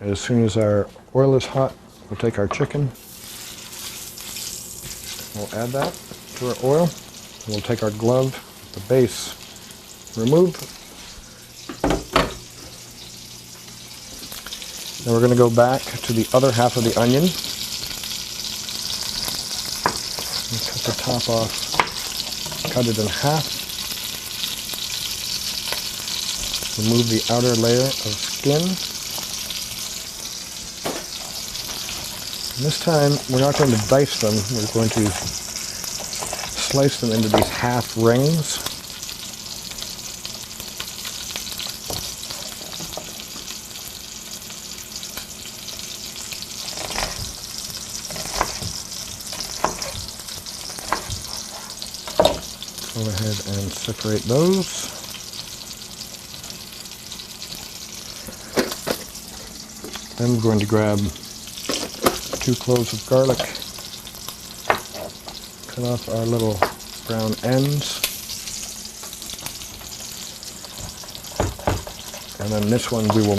As soon as our oil is hot, we'll take our chicken. We'll add that to our oil. We'll take our glove, the base, remove. Then we're going to go back to the other half of the onion. And cut the top off, cut it in half. Remove the outer layer of skin. And this time, we're not going to dice them. We're going to slice them into these half rings. Go ahead and separate those. Then we're going to grab 2 cloves of garlic, cut off our little brown ends, and then this one we will